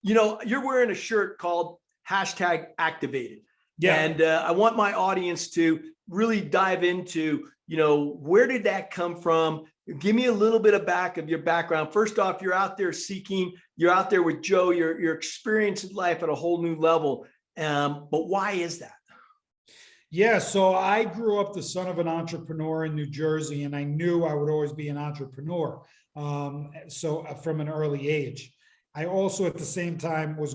you're wearing a shirt called #activated. Yeah. And I want my audience to really dive into, where did that come from? Give me a little bit of your background. First off, you're out there with Joe, you're experiencing life at a whole new level. But why is that? Yeah, so I grew up the son of an entrepreneur in New Jersey, and I knew I would always be an entrepreneur. So from an early age, I also at the same time was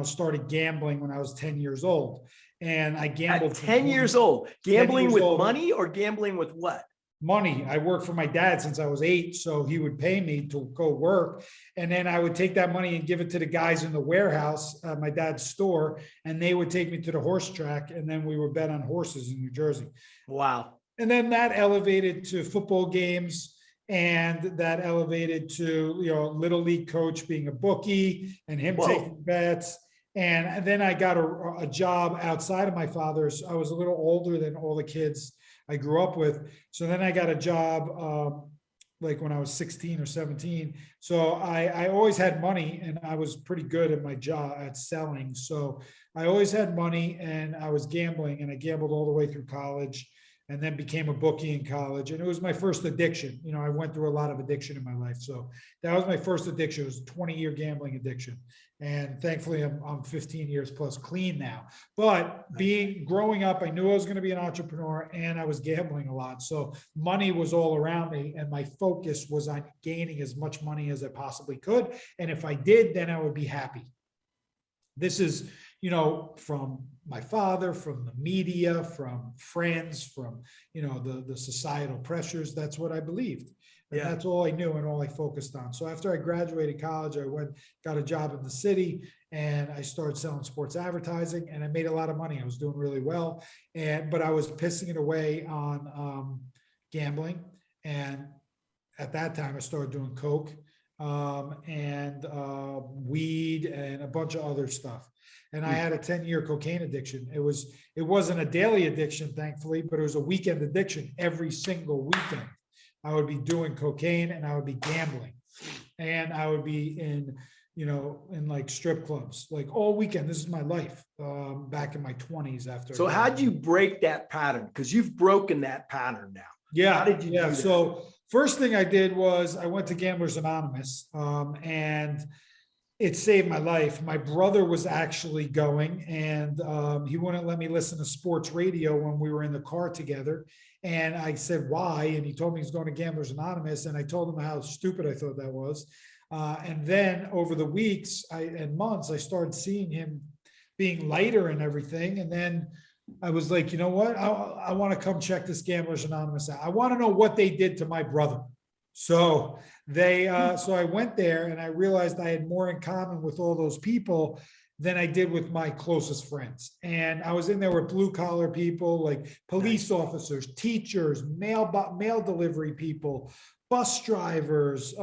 started gambling when I was 10 years old, and I gambled At 10 years old, 10 gambling years with old. money or gambling with what? Money. I worked for my dad since I was 8, so he would pay me to go work, and then I would take that money and give it to the guys in the warehouse, my dad's store, and they would take me to the horse track, and then we would bet on horses in New Jersey. Wow. And then that elevated to football games, and that elevated to little league coach being a bookie and him taking bets. And then I got a job outside of my father's. I was a little older than all the kids I grew up with. So then I got a job like when I was 16 or 17. So I always had money, and I was pretty good at my job at selling. So I always had money, and I was gambling, and I gambled all the way through college, and then became a bookie in college. And it was my first addiction. I went through a lot of addiction in my life. So that was my first addiction. It was a 20-year gambling addiction. And thankfully I'm 15 years plus clean now. But growing up, I knew I was going to be an entrepreneur, and I was gambling a lot. So money was all around me, and my focus was on gaining as much money as I possibly could. And if I did, then I would be happy. This is, from my father, from the media, from friends, from, the societal pressures. That's what I believed. And that's all I knew and all I focused on. So after I graduated college, I got a job in the city, and I started selling sports advertising, and I made a lot of money. I was doing really well. But I was pissing it away on gambling. And at that time I started doing coke and weed and a bunch of other stuff. And I had a 10-year cocaine addiction. It wasn't a daily addiction, thankfully, but it was a weekend addiction. Every single weekend I would be doing cocaine, and I would be gambling, and I would be in like strip clubs, like all weekend. This is my life back in my 20s after. So how'd you break that pattern? Because you've broken that pattern now. Yeah. How did you do that? So first thing I did was I went to Gamblers Anonymous, and it saved my life. My brother was actually going, and he wouldn't let me listen to sports radio when we were in the car together. And I said, why? And he told me he's going to Gamblers Anonymous. And I told him how stupid I thought that was. And then over the weeks and months, I started seeing him being lighter and everything. And then I was like, you know what? I want to come check this Gamblers Anonymous out. I want to know what they did to my brother. So so I went there, and I realized I had more in common with all those people than I did with my closest friends. And I was in there with blue collar people, like police officers, teachers, mail delivery people, bus drivers,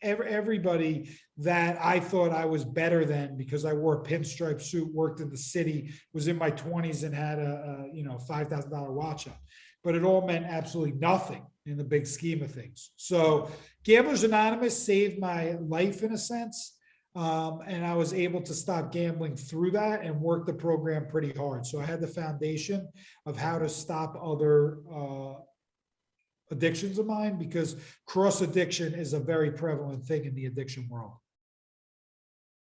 everybody that I thought I was better than because I wore a pinstripe suit, worked in the city, was in my 20s, and had a $5,000 watch on. But it all meant absolutely nothing in the big scheme of things. So Gamblers Anonymous saved my life in a sense. And I was able to stop gambling through that and work the program pretty hard. So I had the foundation of how to stop other addictions of mine, because cross addiction is a very prevalent thing in the addiction world.